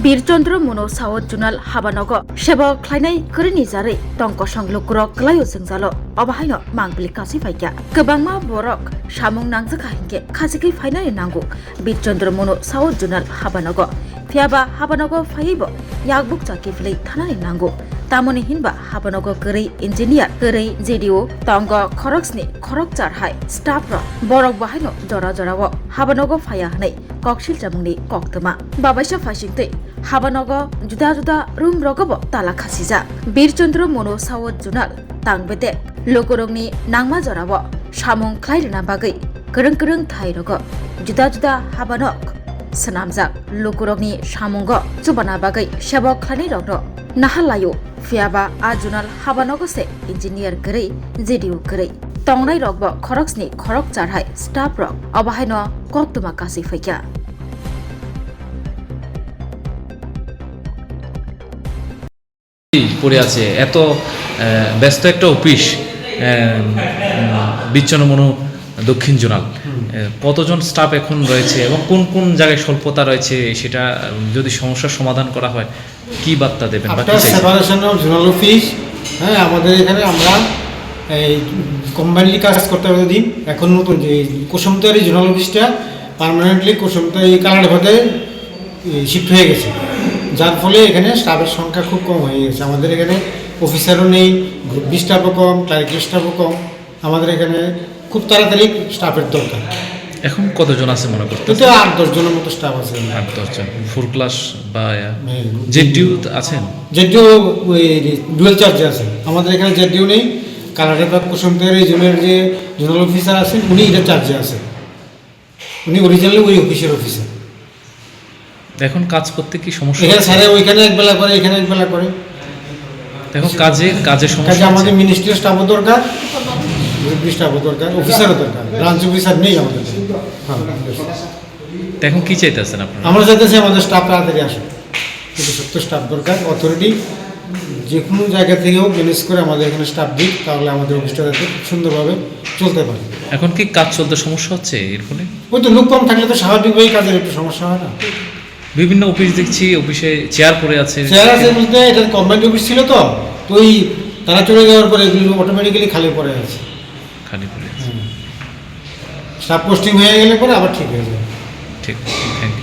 বীরচন্দ্র মনো সাওত जुनाल हाबानग सेब ख्लायनाय गोरैनि जारै टंक संग्लुकुरक क्लायो जोंजालो अबाहायनो मांगबलि कासि फाइया गोबांमा बरक सामुं नांजोखा हिंगे खासिकै फाइनानै नांगौ बीरचंद्र मनो सावत जुनाल हाबानग फियाबा हाबानग फाइबो यागबुक जाकिफलै थानानै नांगौ तामनि हिनबा हाबानग गोरै इन्जिनियार गोरै जेडिओ टंग खरक्सनि खरक चारहाय स्टाफ र बरक बाहायनो जरा जराव हाबानग फाया हनै ककसिल जामुंनि कक्तमा बाबायसा फासिंतै हाबानग जुदा जुदा रूम रगब ताला खासिजा बीरचंद्र मनो सावत जुनाल तांबेते लोकरंनि नांमा जराव सामुं ख्लायना बागै गोरों गोरों थाइ रग जुदा जुदा हाबानग सनामजाक लोकरंनि सामुंग जुबाना बागै सेबक ख्लायनाय रग नाहालायो फियाबा आ जुनाल हाबानगसे इन्जिनियार गोरै जेडिओ गोरै तंनाय रगब खरक्सनि खरक चारहाय स्टाफ रग अबाहायनो कक्तमा कासि फैया পড়ে আছে এত ব্যস্ত একটা অফিস বীরচন্দ্র মনো দক্ষিণ জোনাল কতজন স্টাফ এখন রয়েছে এবং কোন কোন জায়গায় স্বল্পতা রয়েছে সেটা যদি সমস্যার সমাধান করা হয় কি বার্তা দেবেন বা কি চাইছেন? সেপারেশন অফ জোনাল অফিস হ্যাঁ আমাদের এখানে আমরা এই কম্বাইনলি কাজ করতে হবে দিন এখন নতুন যে কুসুমতারি জোনাল অফিসটা পার্মানেন্টলি কুসুমতারি কালারভাতে শিফট হয়ে গেছে যার ফলে এখানে স্টাফের সংখ্যা খুব কম হয়ে গেছে আমাদের এখানে অফিসারও নেই গ্রুপ বি স্টাফও কম ক্লারিক্যাল স্টাফও কম আমাদের এখানে খুব তাড়াতাড়ি স্টাফের দরকার এখন কতজন আছে মনে করতে? কিন্তু 8-10 জনের মতো স্টাফ আছে 8-10 জন ফুল ক্লাস বা জেডিও আছেন? জেডিও ওই ডুয়েল চার্জে আছে আমাদের এখানে জেডিও নেই কালারের বা কুসুমতারি জোনের যে জোনাল অফিসার আছেন উনি এটা চার্জে আছেন উনি অরিজিনালি ওই অফিসের অফিসার এখন কাজ করতে কি সমস্যা? এখানে স্যারে ওইখানে একবেলা করে এখানে একবেলা করে এখন কাজে সমস্যা কাজে আমাদের মিনিস্ট্রি স্টাফও দরকার স্টাফও দরকার অফিসারও দরকার ব্রাঞ্চ অফিসার নেই আমাদের এখন কি চাইতেছেন আপনারা? আমরা চাইতেছি আমাদের স্টাফ তাড়াতাড়ি আসে কিন্তু সত্য স্টাফ দরকার অথরিটি যে কোনো জায়গা থেকেও ম্যানেজ করে আমাদের এখানে স্টাফ দিক তাহলে আমাদের অফিসটা যাতে খুব সুন্দরভাবে চলতে পারে। এখন কি কাজ চলতে সমস্যা হচ্ছে এর ফলে? ওই তো লোক কম থাকলে তো স্বাভাবিকভাবেই কাজের একটু সমস্যা হয় না। বিভিন্ন অফিস দেখছি অফিসে চেয়ার পড়ে আছে। চেয়ার আছে বলতে এটা গভর্নমেন্ট অফিস ছিল তো ওই তারা চলে যাওয়ার পরে এগুলো অটোমেটিক্যালি খালি পড়ে আছে খালি পড়ে আছে। স্টাফ পোস্টিং হয়ে গেলে পরে আবার ঠিক হয়ে যাবে। ঠিক থ্যাংক ইউ।